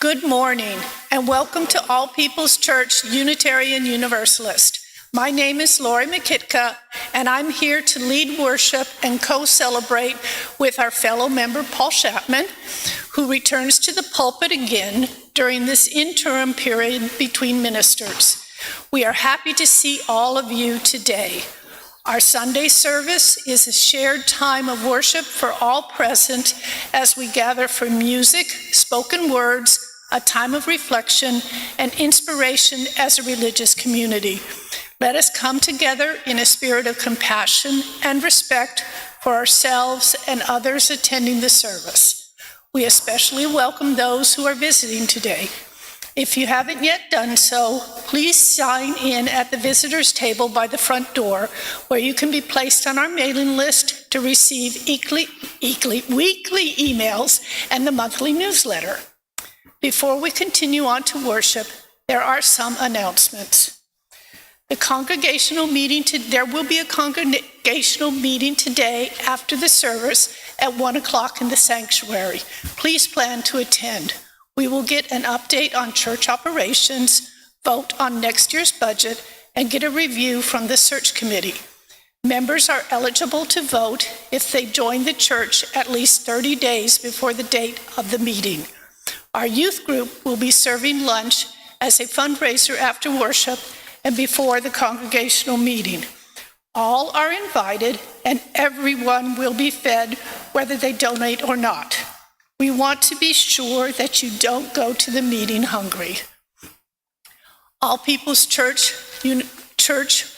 Good morning, and welcome to All People's Church Unitarian Universalist. My name is Lori McKitka, and I'm here to lead worship and co-celebrate with our fellow member Paul Chapman, who returns to the pulpit again during this interim period between ministers. We are happy to see all of you today. Our Sunday service is a shared time of worship for all present as we gather for music, spoken words, a time of reflection, and inspiration as a religious community. Let us come together in a spirit of compassion and respect for ourselves and others attending the service. We especially welcome those who are visiting today. If you haven't yet done so, please sign in at the visitors table by the front door, where you can be placed on our mailing list to receive weekly emails and the monthly newsletter. Before we continue on to worship, there are some announcements. There will be a congregational meeting today after the service at 1 o'clock in the sanctuary. Please plan to attend. We will get an update on church operations, vote on next year's budget, and get a review from the search committee. Members are eligible to vote if they join the church at least 30 days before the date of the meeting. Our youth group will be serving lunch as a fundraiser after worship and before the congregational meeting. All are invited, and everyone will be fed, whether they donate or not. We want to be sure that you don't go to the meeting hungry. All People's Church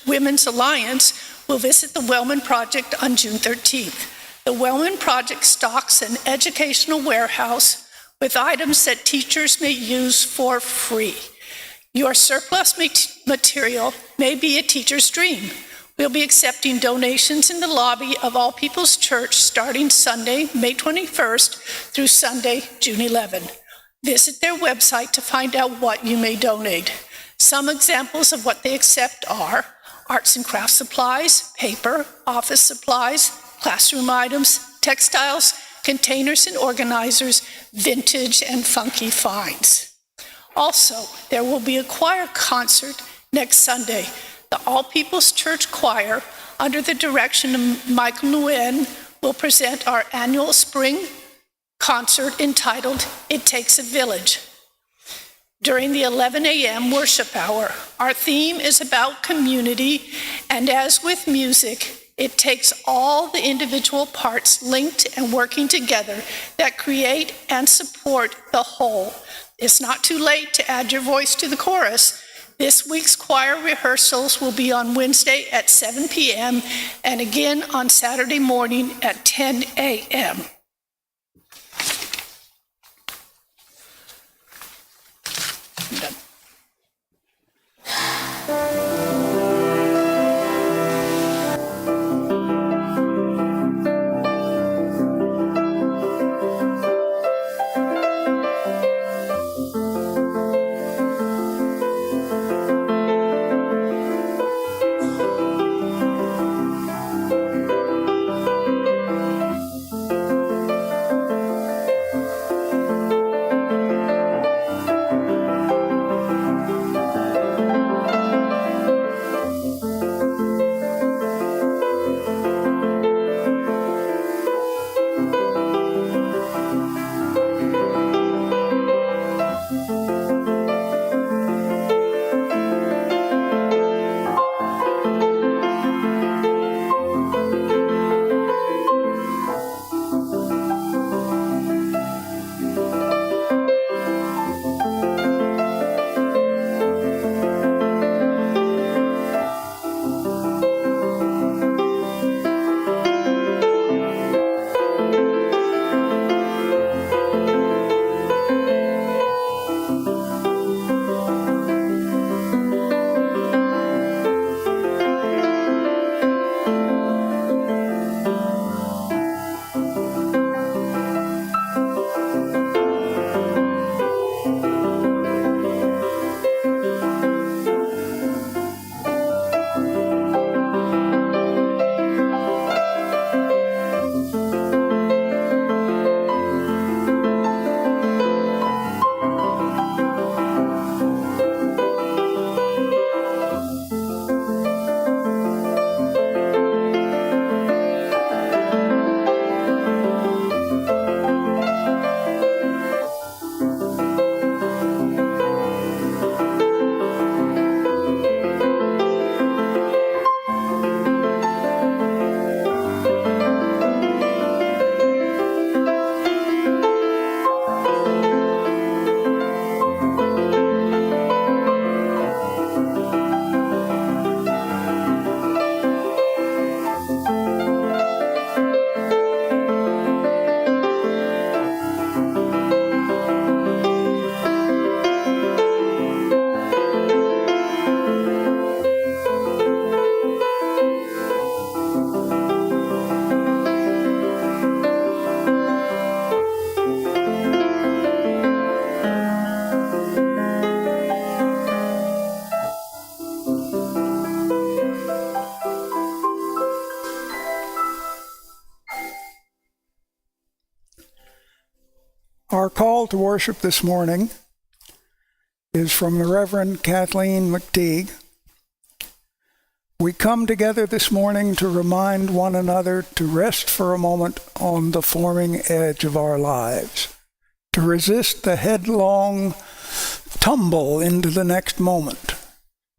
Women's Alliance will visit the Wellman Project on June 13th. The Wellman Project stocks an educational warehouse with items that teachers may use for free. Your surplus material may be a teacher's dream. We'll be accepting donations in the lobby of All People's Church starting Sunday, May 21st through Sunday, June 11. Visit their website to find out what you may donate. Some examples of what they accept are arts and craft supplies, paper, office supplies, classroom items, textiles, containers and organizers, vintage and funky finds. Also, there will be a choir concert next Sunday. The All People's Church Choir, under the direction of Michael Nguyen, will present our annual spring concert entitled, It Takes a Village. During the 11 a.m. worship hour, our theme is about community, and as with music, it takes all the individual parts linked and working together that create and support the whole. It's not too late to add your voice to the chorus. This week's choir rehearsals will be on Wednesday at 7 p.m. and again on Saturday morning at 10 a.m. I'm done. call to worship this morning is from the Reverend Kathleen McTeague. We come together this morning to remind one another to rest for a moment on the forming edge of our lives, to resist the headlong tumble into the next moment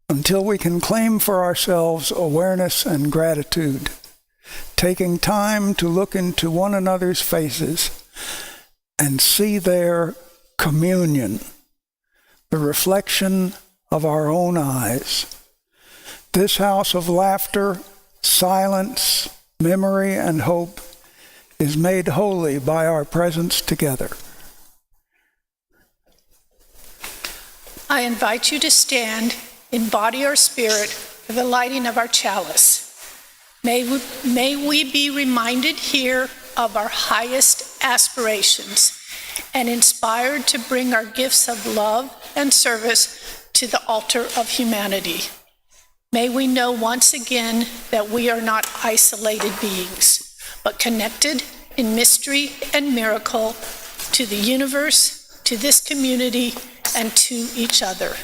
until we can claim for ourselves awareness and gratitude, taking time to look into one another's faces and see their communion, the reflection of our own eyes. This house of laughter, silence, memory, and hope is made holy by our presence together. I invite you to stand in body or spirit for the lighting of our chalice. May we be reminded here of our highest aspirations and inspired to bring our gifts of love and service to the altar of humanity. May we know once again that we are not isolated beings, but connected in mystery and miracle to the universe, to this community, and to each other.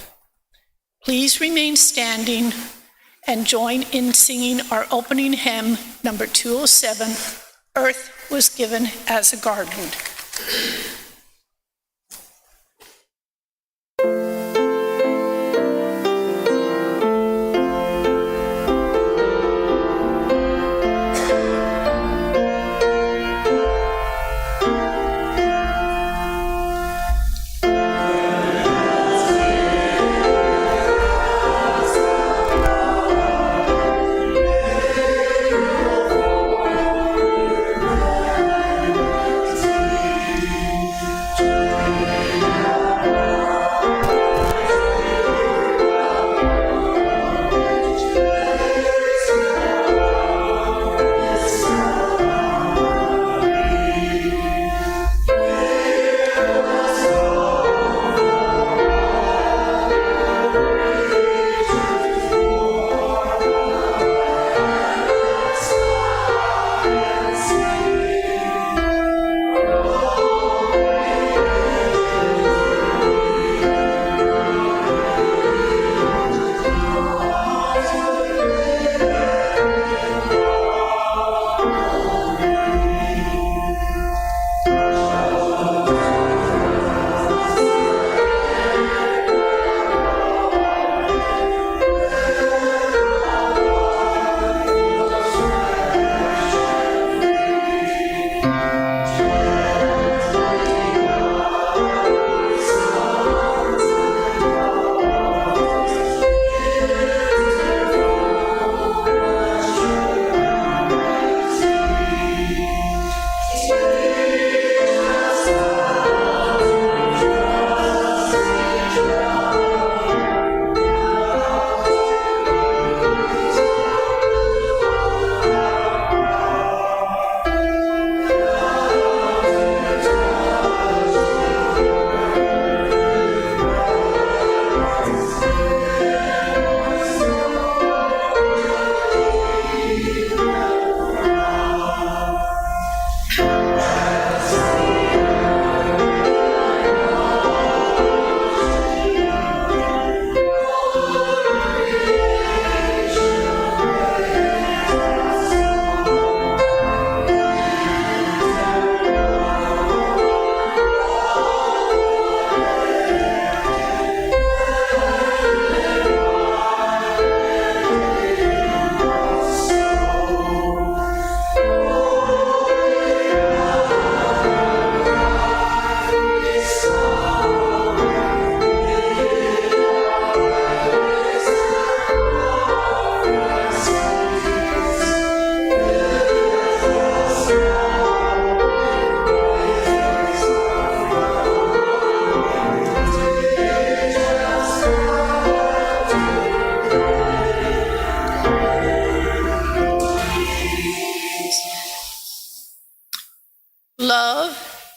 Please remain standing and join in singing our opening hymn, number 207, Earth Was Given as a Garden.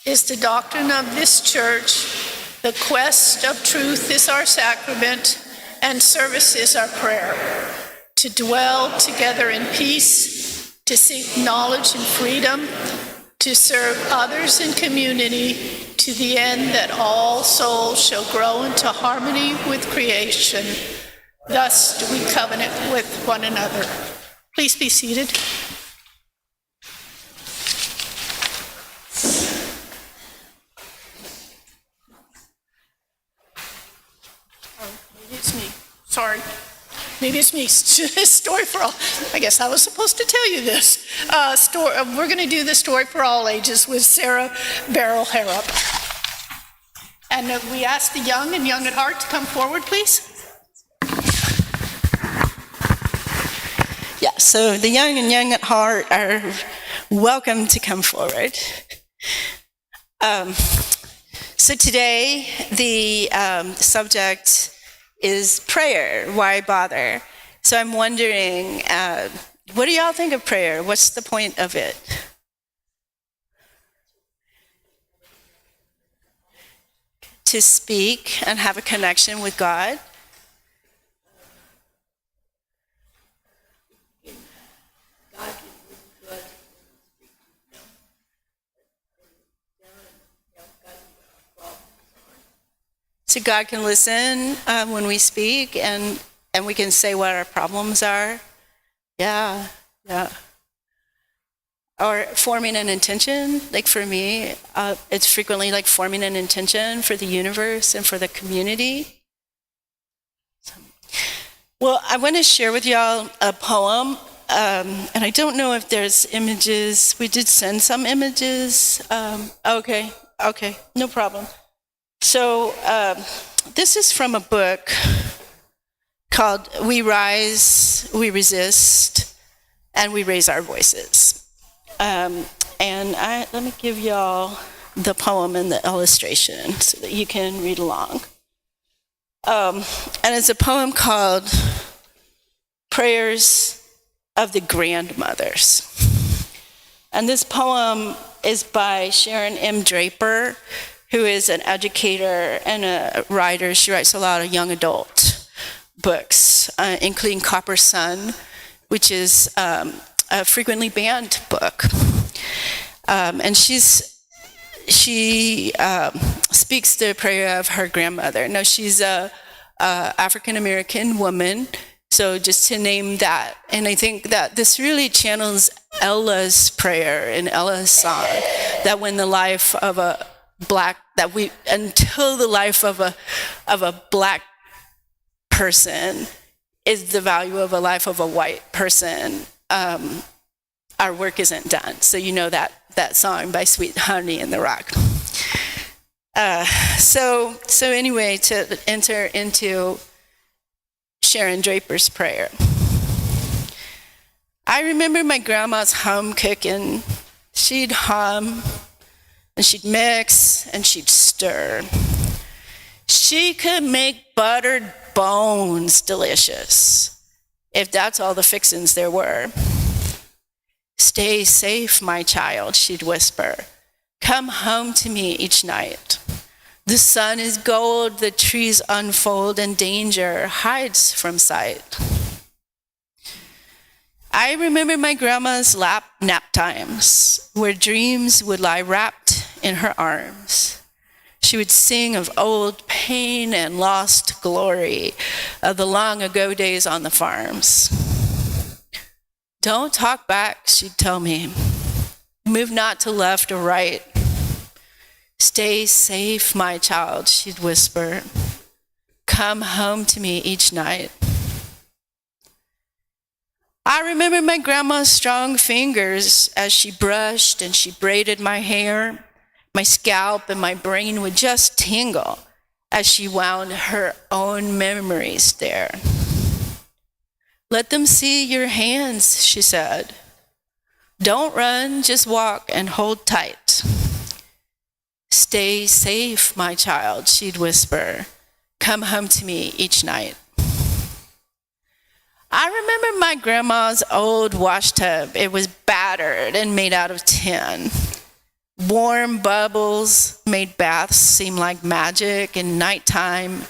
is the doctrine of this church. The quest of truth is our sacrament, and service is our prayer. To dwell together in peace, to seek knowledge and freedom, to serve others in community to the end that all souls shall grow into harmony with creation. Thus do we covenant with one another. Please be seated. Maybe it's me. Sorry. Maybe it's me. Story for all. I guess I was supposed to tell you this. We're going to do the story for all ages with Sarah Barrel Harrop. And we ask the young and young at heart to come forward, please. Yeah, so the young and young at heart are welcome to come forward. So today, the subject is prayer. Why bother? So I'm wondering, what do y'all think of prayer? What's the point of it? To speak and have a connection with God. So God can listen when we speak, and we can say what our problems are. Yeah. Or forming an intention, like for me, it's frequently like forming an intention for the universe and for the community. Well, I want to share with y'all a poem, and I don't know if there's images. We did send some images. Okay, no problem. So this is from a book called We Rise, We Resist, and We Raise Our Voices. And let me give y'all the poem and the illustration so that you can read along. And it's a poem called Prayers of the Grandmothers. And this poem is by Sharon M. Draper, who is an educator and a writer. She writes a lot of young adult books, including Copper Sun, which is a frequently banned book. And she speaks the prayer of her grandmother. Now, she's a African-American woman, so just to name that. And I think that this really channels Ella's prayer in Ella's song, that when the life of a until the life of a black person is the value of a life of a white person, our work isn't done. So you know that song by Sweet Honey in the Rock. So anyway, to enter into Sharon Draper's prayer. I remember my grandma's home cooking. She'd hum, and she'd mix, and she'd stir. She could make buttered bones delicious, if that's all the fixins there were. Stay safe, my child, she'd whisper. Come home to me each night. The sun is gold, the trees unfold, and danger hides from sight. I remember my grandma's nap times, where dreams would lie wrapped in her arms. She would sing of old pain and lost glory, of the long ago days on the farms. Don't talk back, she'd tell me. Move not to left or right. Stay safe, my child, she'd whisper. Come home to me each night. I remember my grandma's strong fingers as she brushed and she braided my hair. My scalp and my brain would just tingle as she wound her own memories there. Let them see your hands, she said. Don't run, just walk and hold tight. Stay safe, my child, she'd whisper. Come home to me each night. I remember my grandma's old wash tub. It was battered and made out of tin. Warm bubbles made baths seem like magic, and nighttime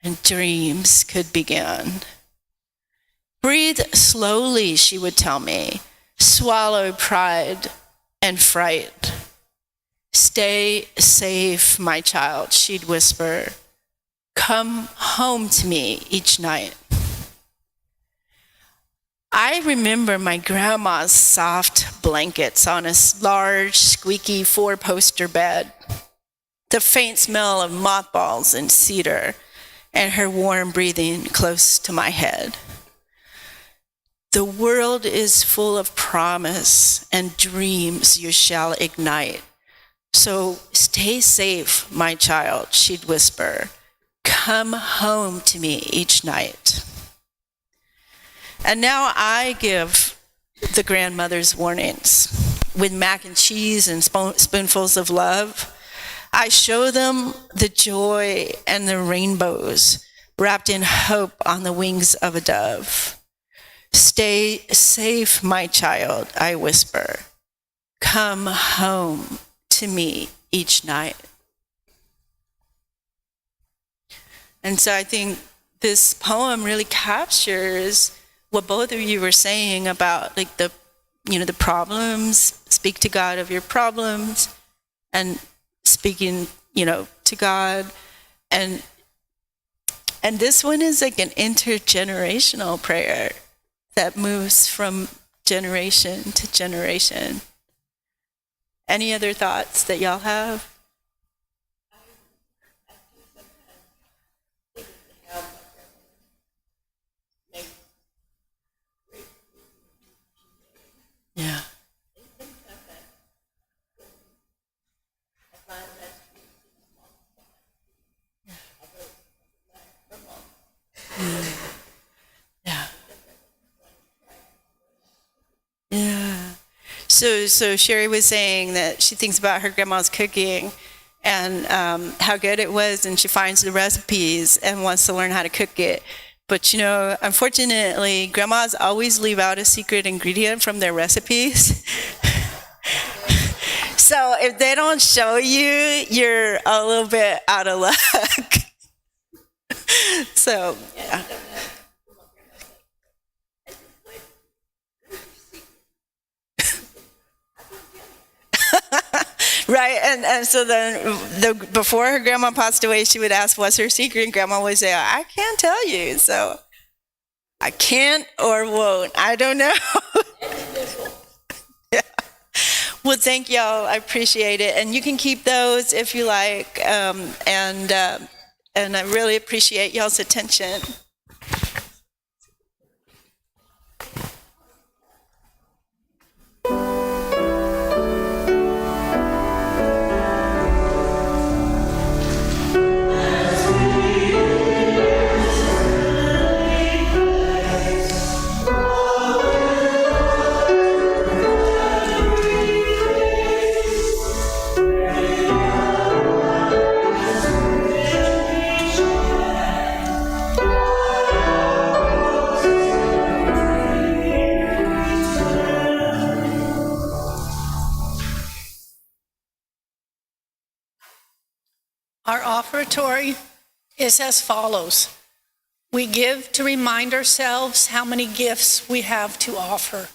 and dreams could begin. Breathe slowly, she would tell me. Swallow pride. and fright. Stay safe, my child, she'd whisper. Come home to me each night. I remember my grandma's soft blankets on a large, squeaky 4-poster bed, the faint smell of mothballs and cedar, and her warm breathing close to my head. The world is full of promise and dreams you shall ignite. So stay safe, my child, she'd whisper. Come home to me each night. And now I give the grandmother's warnings with mac and cheese and spoonfuls of love. I show them the joy and the rainbows wrapped in hope on the wings of a dove. Stay safe, my child, I whisper. Come home to me each night. And so I think this poem really captures what both of you were saying about like the problems, speak to God of your problems, and speaking, to God. And this one is like an intergenerational prayer that moves from generation to generation. Any other thoughts that y'all have? Yeah. Yeah. Yeah. So Sherry was saying that she thinks about her grandma's cooking and how good it was, and she finds the recipes and wants to learn how to cook it. But unfortunately, grandmas always leave out a secret ingredient from their recipes. So if they don't show you, you're a little bit out of luck. So, yeah. Right, and so then before her grandma passed away, she would ask, what's her secret? And grandma would say, I can't tell you, so I can't or won't. I don't know. Yeah. Well, thank y'all. I appreciate it. And you can keep those if you like. And I really appreciate y'all's attention. Our offertory is as follows. We give to remind ourselves how many gifts we have to offer.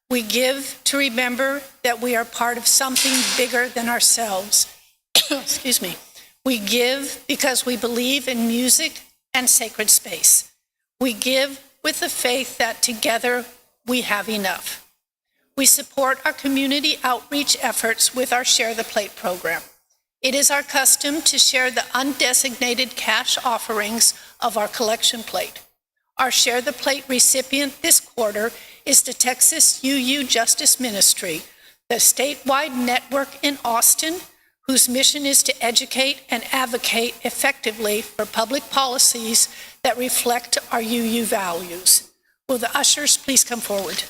We give to remember that we are part of something bigger than ourselves. Excuse me. We give because we believe in music and sacred space. We give with the faith that together we have enough. We support our community outreach efforts with our Share the Plate program. It is our custom to share the undesignated cash offerings of our collection plate. Our Share the Plate recipient this quarter is the Texas UU Justice Ministry, the statewide network in Austin, whose mission is to educate and advocate effectively for public policies that reflect our UU values. Will the ushers please come forward?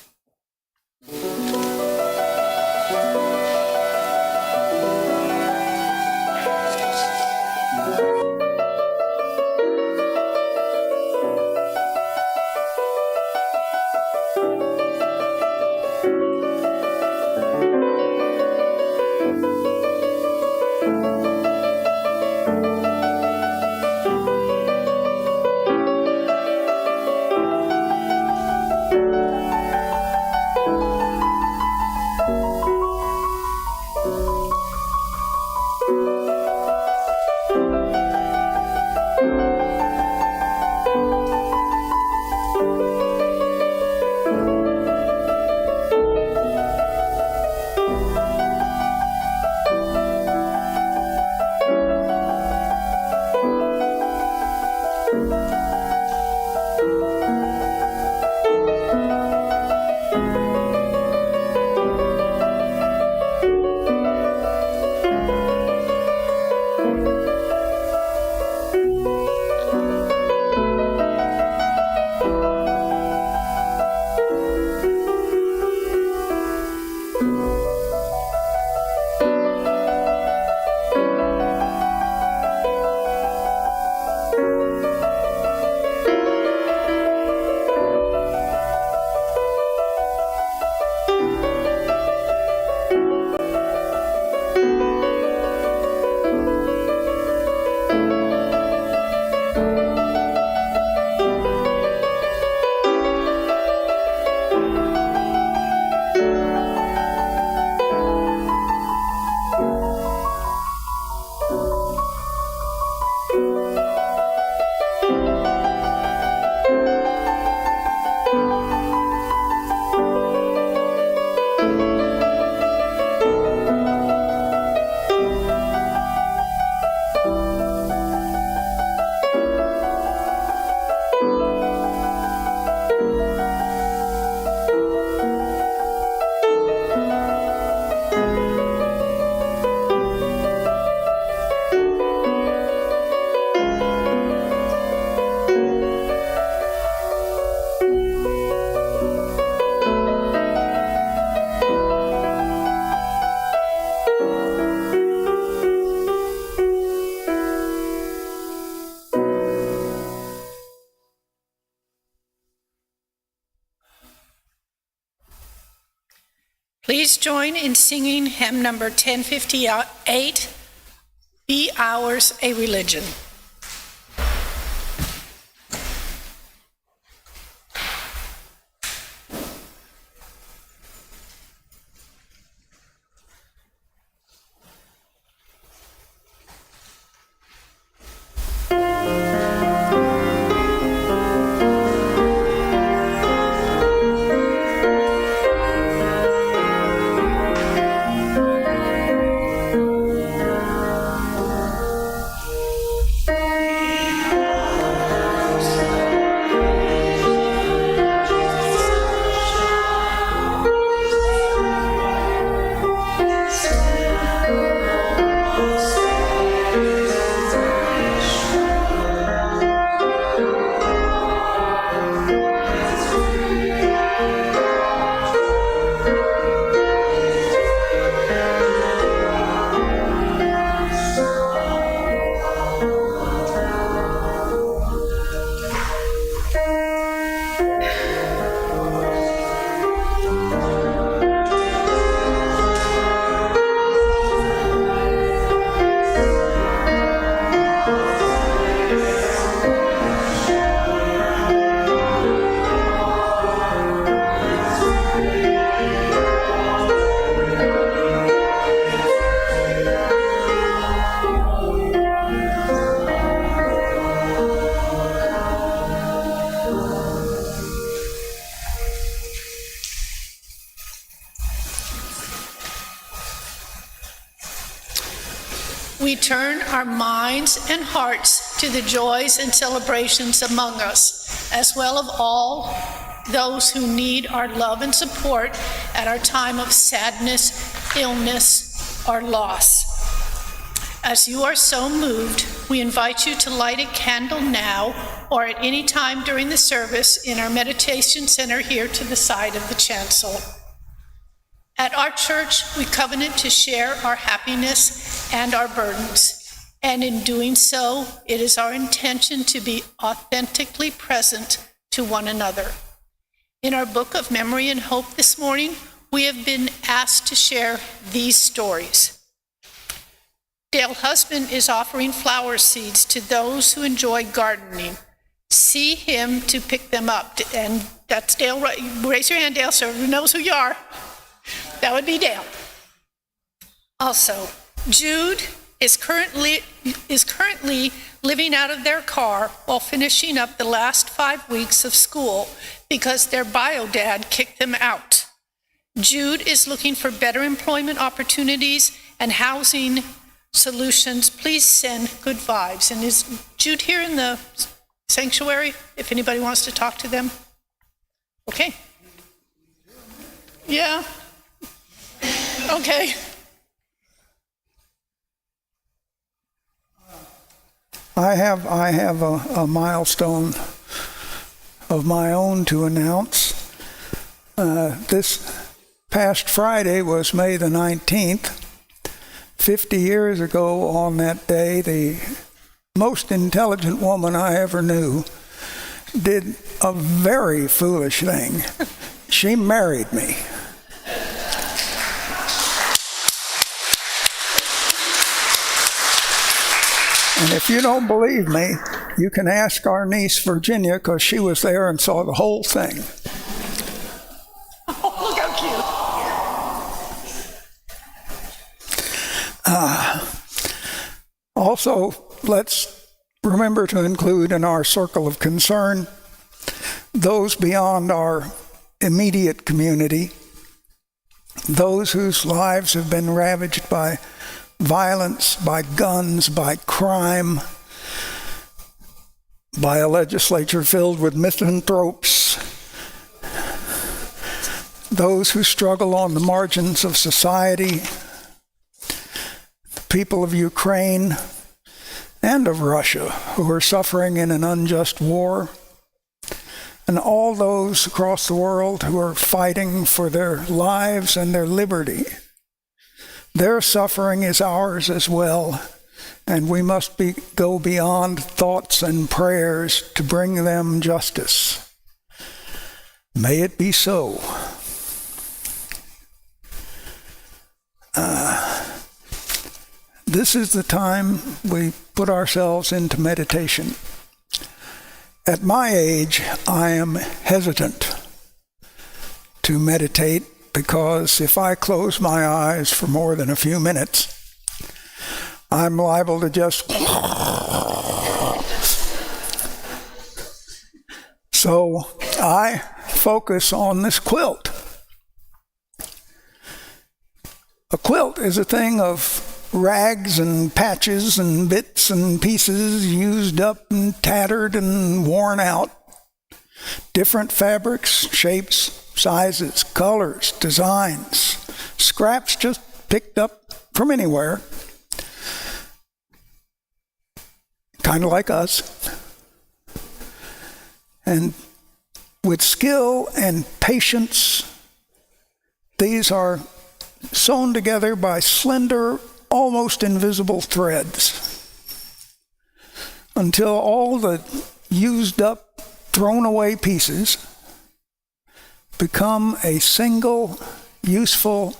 Please join in singing hymn number 1058, Be Ours a Religion. We turn our minds and hearts to the joys and celebrations among us, as well as all those who need our love and support at our time of sadness, illness, or loss. As you are so moved, we invite you to light a candle now or at any time during the service in our meditation center here to the side of the chancel. At our church, we covenant to share our happiness and our burdens, and in doing so, it is our intention to be authentically present to one another. In our book of memory and hope this morning, we have been asked to share these stories. Dale Husband is offering flower seeds to those who enjoy gardening. See him to pick them up. And that's Dale. Raise your hand, Dale, so everyone knows who you are. That would be Dale. Also, Jude is currently living out of their car while finishing up the last 5 weeks of school because their bio dad kicked them out. Jude is looking for better employment opportunities and housing solutions. Please send good vibes. And is Jude here in the sanctuary if anybody wants to talk to them? Okay. Yeah. Okay. I have a milestone of my own to announce. This past Friday was May the 19th. 50 years ago on that day, the most intelligent woman I ever knew did a very foolish thing. She married me. And if you don't believe me, you can ask our niece Virginia, because she was there and saw the whole thing. Oh, look how cute. Also, let's remember to include in our circle of concern those beyond our immediate community, those whose lives have been ravaged by violence, by guns, by crime, by a legislature filled with misanthropes, those who struggle on the margins of society, the people of Ukraine and of Russia who are suffering in an unjust war, and all those across the world who are fighting for their lives and their liberty. Their suffering is ours as well, and we must go beyond thoughts and prayers to bring them justice. May it be so. this is the time we put ourselves into meditation. At my age, I am hesitant to meditate because if I close my eyes for more than a few minutes, I'm liable to just... So I focus on this quilt. A quilt is a thing of rags and patches and bits and pieces used up and tattered and worn out. Different fabrics, shapes, sizes, colors, designs, scraps just picked up from anywhere. Kind of like us. And with skill and patience, these are sewn together by slender, almost invisible threads until all the used up, thrown away pieces become a single, useful,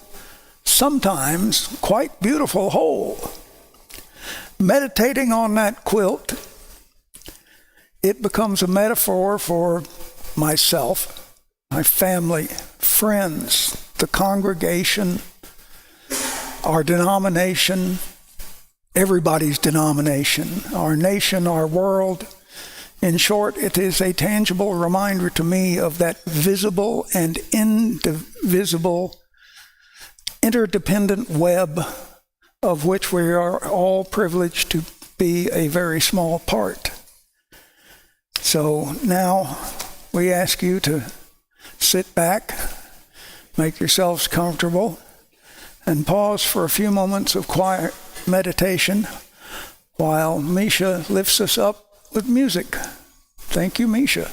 sometimes quite beautiful whole. Meditating on that quilt, it becomes a metaphor for myself, my family, friends, the congregation, our denomination, everybody's denomination, our nation, our world. In short, it is a tangible reminder to me of that visible and indivisible, interdependent web of which we are all privileged to be a very small part. So now we ask you to sit back, make yourselves comfortable, and pause for a few moments of quiet meditation while Misha lifts us up with music. Thank you, Misha.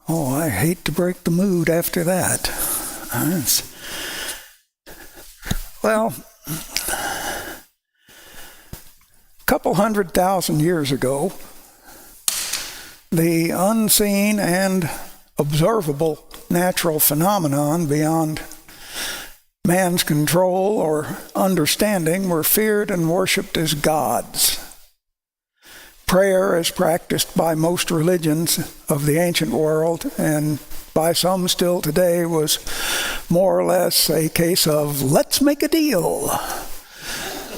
Oh, I hate to break the mood after that. Well, a couple 100,000 years ago, the unseen and observable natural phenomenon beyond man's control or understanding were feared and worshipped as gods. Prayer, as practiced by most religions of the ancient world and by some still today, was more or less a case of, let's make a deal.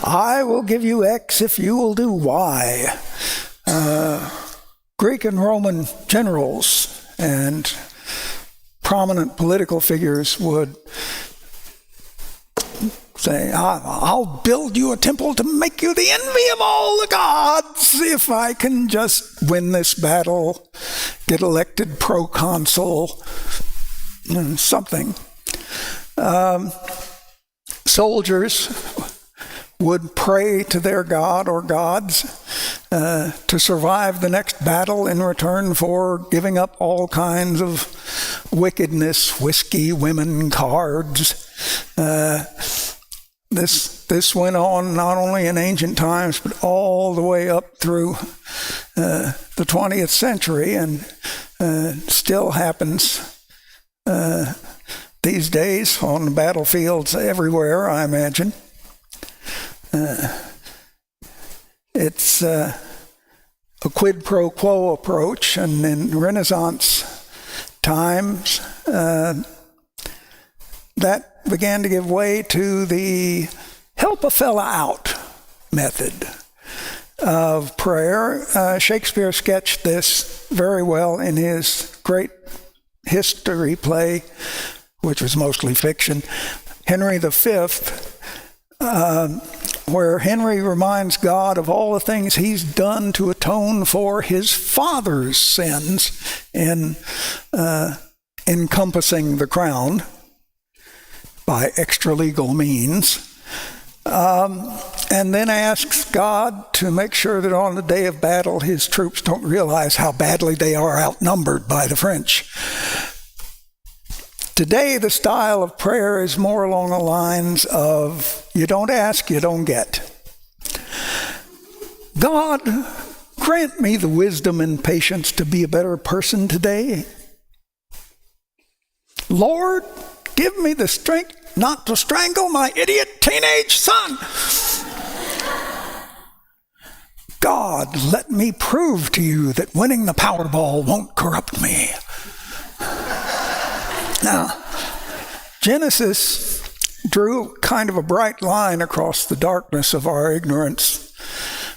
I will give you X if you will do Y. Greek and Roman generals and prominent political figures would say, I'll build you a temple to make you the envy of all the gods if I can just win this battle, get elected proconsul, something. Soldiers would pray to their god or gods to survive the next battle in return for giving up all kinds of wickedness, whiskey, women, cards. This went on not only in ancient times, but all the way up through the 20th century, and still happens these days on the battlefields everywhere, I imagine. It's a quid pro quo approach, and in Renaissance times, that began to give way to the help a fella out method of prayer. Shakespeare sketched this very well in his great history play, which was mostly fiction, Henry V, where Henry reminds God of all the things he's done to atone for his father's sins in encompassing the crown by extra-legal means, and then asks God to make sure that on the day of battle his troops don't realize how badly they are outnumbered by the French. Today, the style of prayer is more along the lines of, you don't ask, you don't get. God, grant me the wisdom and patience to be a better person today. Lord, give me the strength not to strangle my idiot teenage son. God, let me prove to you that winning the Powerball won't corrupt me. Now, Genesis drew kind of a bright line across the darkness of our ignorance,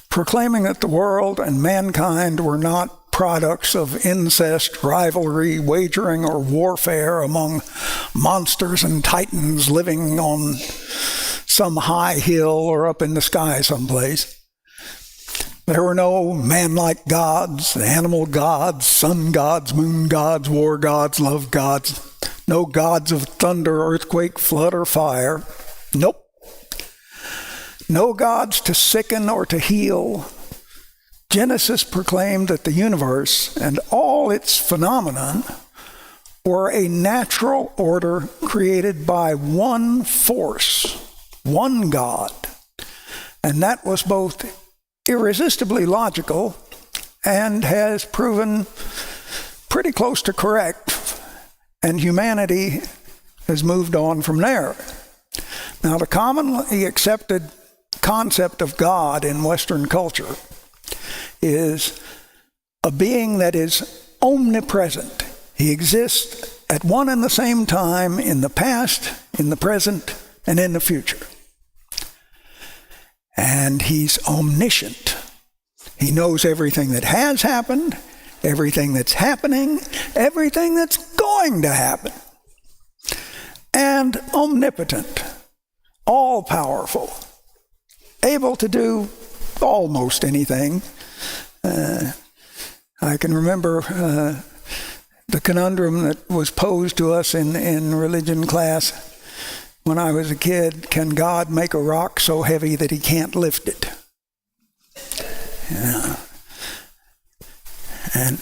proclaiming that the world and mankind were not products of incest, rivalry, wagering, or warfare among monsters and titans living on some high hill or up in the sky someplace. There were no man-like gods, animal gods, sun gods, moon gods, war gods, love gods. No gods of thunder, earthquake, flood, or fire. Nope. No gods to sicken or to heal. Genesis proclaimed that the universe and all its phenomenon were a natural order created by one force, one God. And that was both irresistibly logical and has proven pretty close to correct. And humanity has moved on from there. Now, the commonly accepted concept of God in Western culture is a being that is omnipresent. He exists at one and the same time in the past, in the present, and in the future. And he's omniscient. He knows everything that has happened, everything that's happening, everything that's going to happen. And omnipotent, all-powerful, able to do almost anything. I can remember the conundrum that was posed to us in religion class when I was a kid. Can God make a rock so heavy that he can't lift it? Yeah. And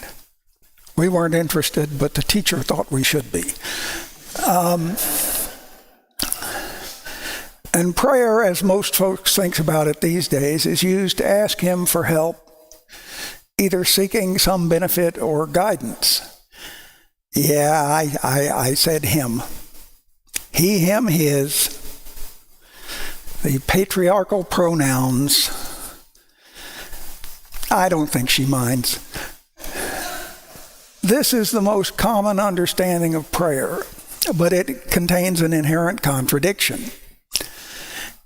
we weren't interested, but the teacher thought we should be. And prayer, as most folks think about it these days, is used to ask him for help, either seeking some benefit or guidance. Yeah, I said him. He, him, his. The patriarchal pronouns. I don't think she minds. This is the most common understanding of prayer, but it contains an inherent contradiction.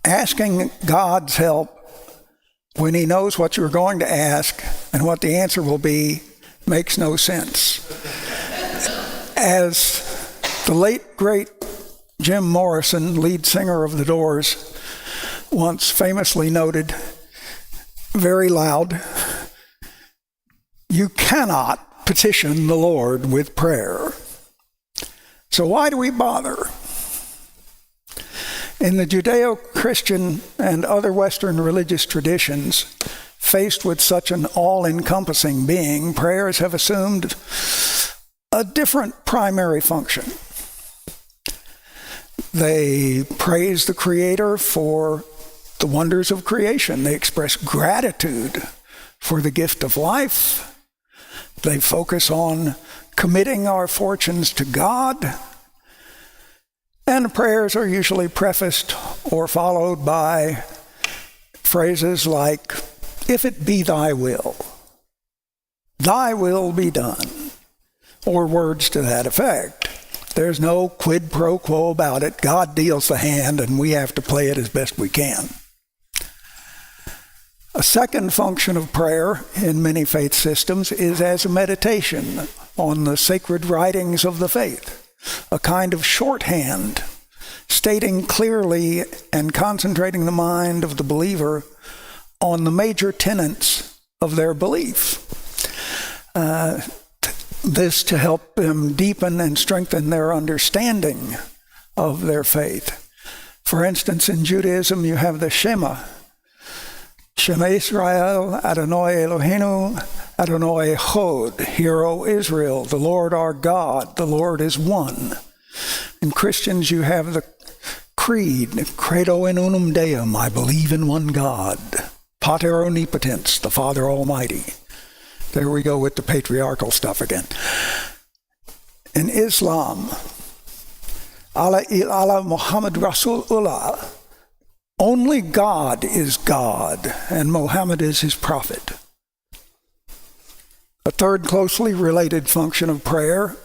Asking God's help when he knows what you're going to ask and what the answer will be makes no sense. As the late, great Jim Morrison, lead singer of The Doors, once famously noted very loud, you cannot petition the Lord with prayer. So why do we bother? In the Judeo-Christian and other Western religious traditions, faced with such an all-encompassing being, prayers have assumed a different primary function. They praise the Creator for the wonders of creation. They express gratitude for the gift of life. They focus on committing our fortunes to God. And prayers are usually prefaced or followed by phrases like, "If it be thy will be done," or words to that effect. There's no quid pro quo about it. God deals the hand, and we have to play it as best we can. A second function of prayer in many faith systems is as a meditation on the sacred writings of the faith, a kind of shorthand, stating clearly and concentrating the mind of the believer on the major tenets of their belief. This to help them deepen and strengthen their understanding of their faith. For instance, in Judaism, you have the Shema. Shema Israel, Adonai Eloheinu, Adonai Echad. Hear, O Israel, the Lord our God, the Lord is one. In Christians, you have the Creed, Credo in unum Deum, I believe in one God. Pater Omnipotens, the Father Almighty. There we go with the patriarchal stuff again. In Islam, Allah Muhammad Rasulullah, only God is God, and Muhammad is his prophet. A third closely related function of prayer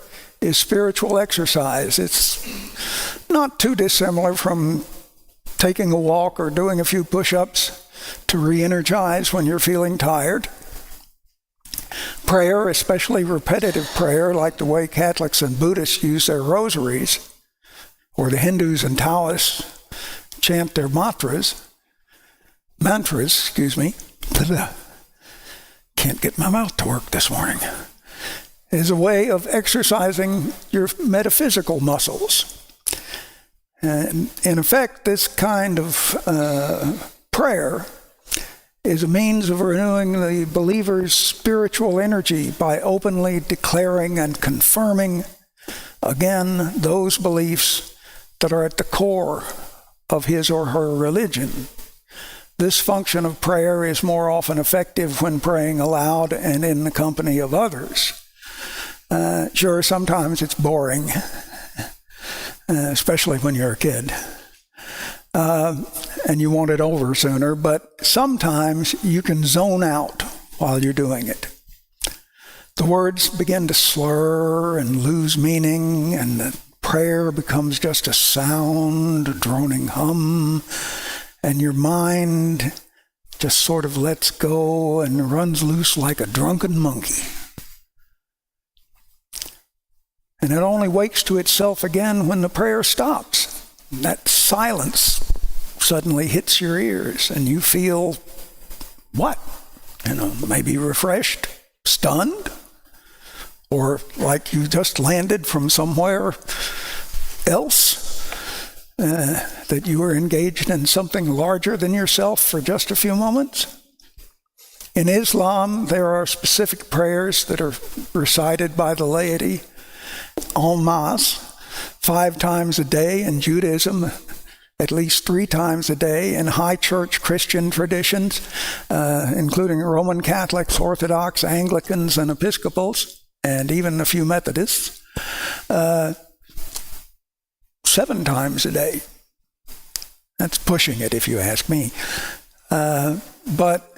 is spiritual exercise. It's not too dissimilar from taking a walk or doing a few push-ups to re-energize when you're feeling tired. Prayer, especially repetitive prayer, like the way Catholics and Buddhists use their rosaries, or the Hindus and Taoists chant their mantras, can't get my mouth to work this morning, is a way of exercising your metaphysical muscles. And in effect, this kind of prayer is a means of renewing the believer's spiritual energy by openly declaring and confirming, again, those beliefs that are at the core of his or her religion. This function of prayer is more often effective when praying aloud and in the company of others. Sure, sometimes it's boring, especially when you're a kid. And you want it over sooner, but sometimes you can zone out while you're doing it. The words begin to slur and lose meaning, and the prayer becomes just a sound, a droning hum, and your mind just sort of lets go and runs loose like a drunken monkey. And it only wakes to itself again when the prayer stops. That silence suddenly hits your ears, and you feel what? Maybe refreshed, stunned, or like you just landed from somewhere else, that you were engaged in something larger than yourself for just a few moments. In Islam, there are specific prayers that are recited by the laity en masse 5 times a day. In Judaism, at least 3 times a day in high church Christian traditions, including Roman Catholics, Orthodox, Anglicans, and Episcopals, and even a few Methodists, 7 times a day. That's pushing it, if you ask me. But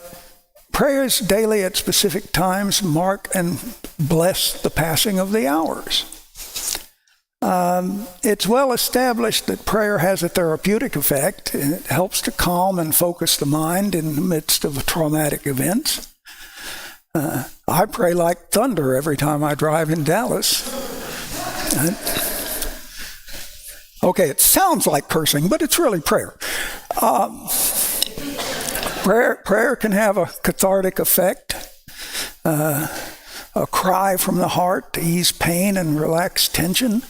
prayers daily at specific times mark and bless the passing of the hours. It's well established that prayer has a therapeutic effect, and it helps to calm and focus the mind in the midst of traumatic events. I pray like thunder every time I drive in Dallas. Okay, it sounds like cursing, but it's really prayer. Prayer can have a cathartic effect, a cry from the heart to ease pain and relax tension.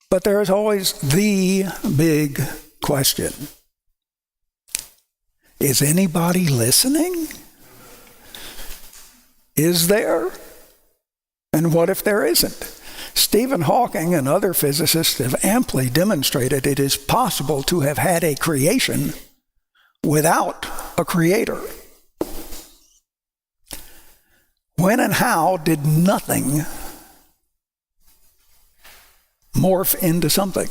But there is always the big question. Is anybody listening? Is there? And what if there isn't? Stephen Hawking and other physicists have amply demonstrated it is possible to have had a creation without a creator. When and how did nothing morph into something?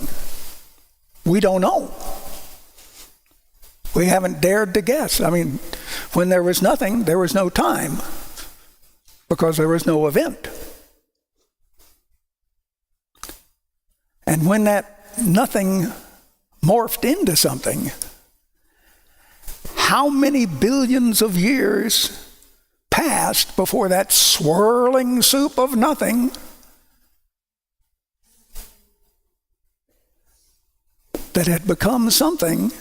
We don't know. We haven't dared to guess. I mean, when there was nothing, there was no time, because there was no event. And when that nothing morphed into something, how many billions of years passed before that swirling soup of nothing that had become something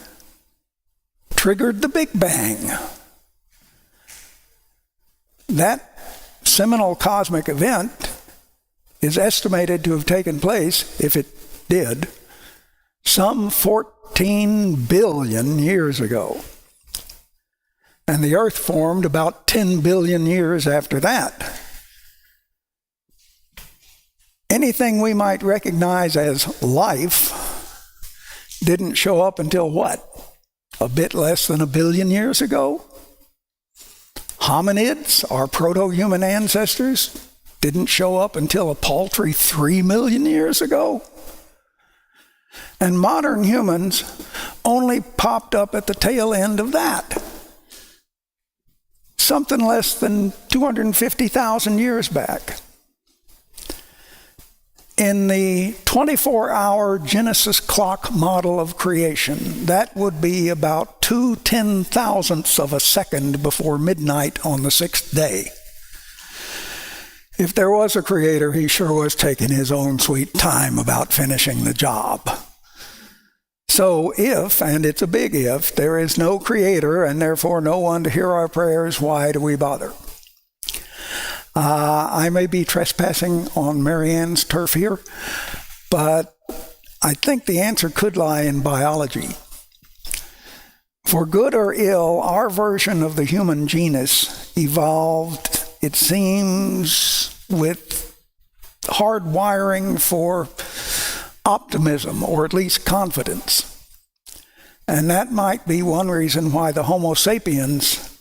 triggered the Big Bang? That seminal cosmic event is estimated to have taken place, if it did, some 14 billion years ago. And the Earth formed about 10 billion years after that. Anything we might recognize as life didn't show up until what? A bit less than 1 billion years ago? Hominids, our proto-human ancestors, didn't show up until a paltry 3 million years ago. And modern humans only popped up at the tail end of that. Something less than 250,000 years back. In the 24-hour Genesis clock model of creation, that would be about 2 ten-thousandths of a second before midnight on the 6th day. If there was a creator, he sure was taking his own sweet time about finishing the job. So if, and it's a big if, there is no creator and therefore no one to hear our prayers, why do we bother? I may be trespassing on Marianne's turf here, but I think the answer could lie in biology. For good or ill, our version of the human genus evolved, it seems, with hard wiring for optimism, or at least confidence. And that might be one reason why the Homo sapiens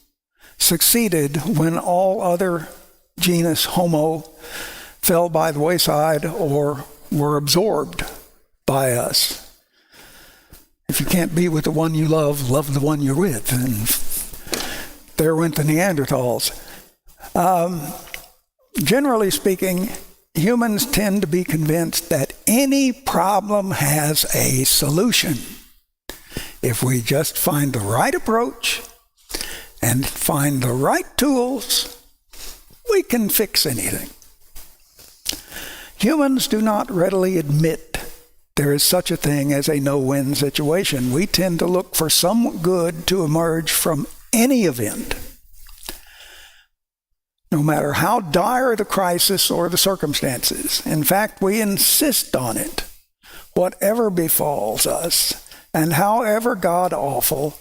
succeeded when all other genus Homo fell by the wayside or were absorbed by us. If you can't be with the one you love, love the one you're with. And there went the Neanderthals. Generally speaking, humans tend to be convinced that any problem has a solution. If we just find the right approach and find the right tools, we can fix anything. Humans do not readily admit there is such a thing as a no-win situation. We tend to look for some good to emerge from any event, no matter how dire the crisis or the circumstances. In fact, we insist on it. Whatever befalls us, and however god-awful,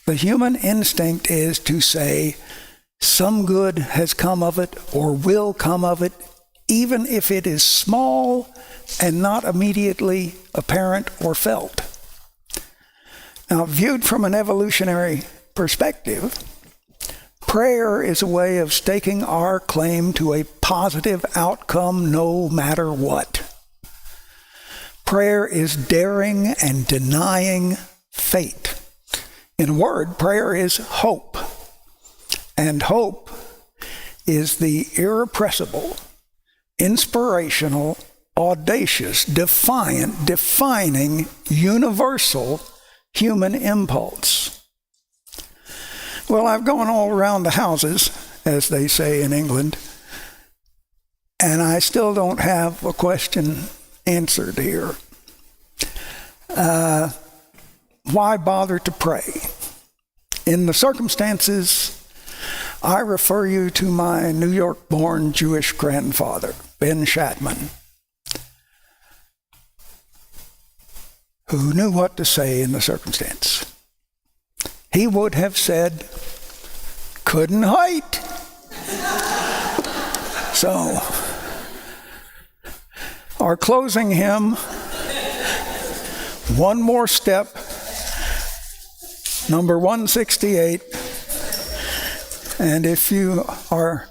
the human instinct is to say, some good has come of it or will come of it, even if it is small and not immediately apparent or felt. Now, viewed from an evolutionary perspective, prayer is a way of staking our claim to a positive outcome no matter what. Prayer is daring and denying fate. In a word, prayer is hope. And hope is the irrepressible, inspirational, audacious, defiant, defining, universal human impulse. Well, I've gone all around the houses, as they say in England, and I still don't have a question answered here. Why bother to pray? In the circumstances, I refer you to my New York-born Jewish grandfather, Ben Shatman, who knew what to say in the circumstance. He would have said, couldn't hite. So, our closing hymn, One More Step, number 168. And if you are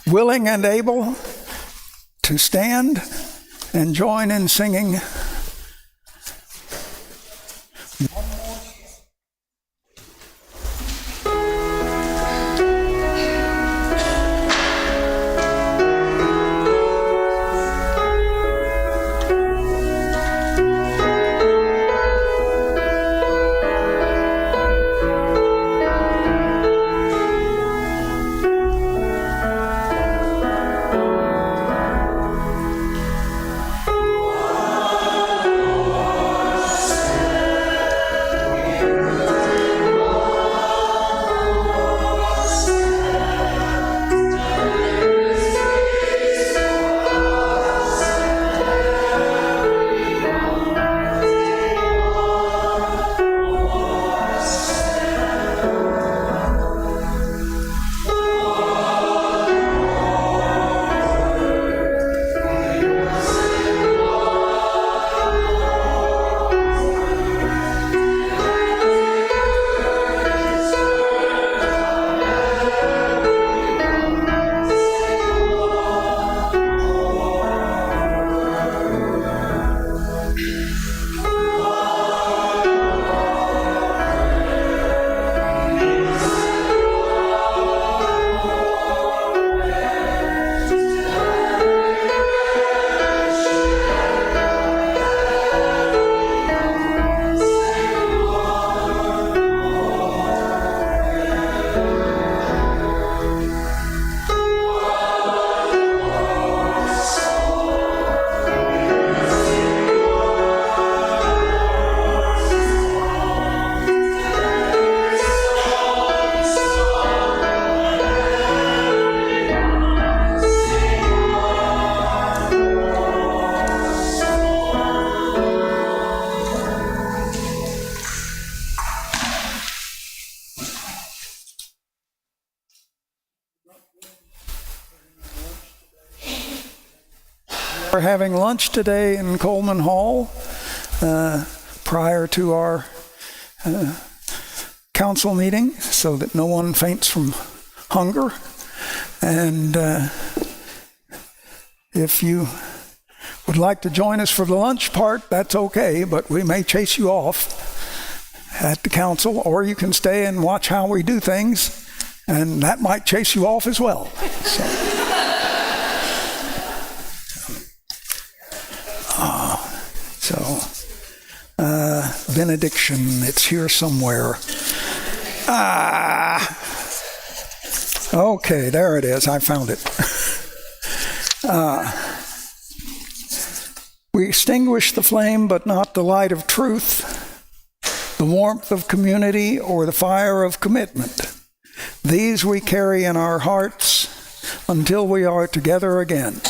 willing and able to stand and join in singing, we're having lunch today in Coleman Hall prior to our council meeting so that no one faints from hunger. And if you would like to join us for the lunch part, that's okay, but we may chase you off at the council, or you can stay and watch how we do things, and that might chase you off as well. Benediction, it's here somewhere. Okay, there it is. I found it. We extinguish the flame, but not the light of truth, the warmth of community, or the fire of commitment. These we carry in our hearts until we are together again.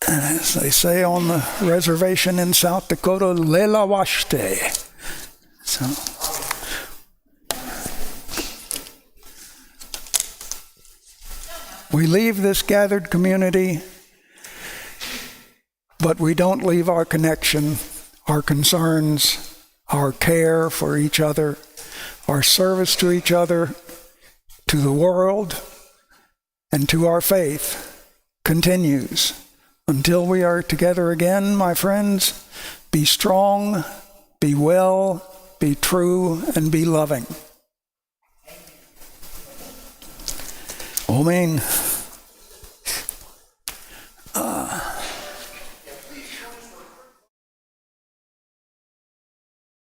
And as they say on the reservation in South Dakota, Lela Washte. So, we leave this gathered community, but we don't leave our connection our concerns, our care for each other, our service to each other, to the world, and to our faith continues. Until we are together again, my friends, be strong, be well, be true, and be loving. Amen.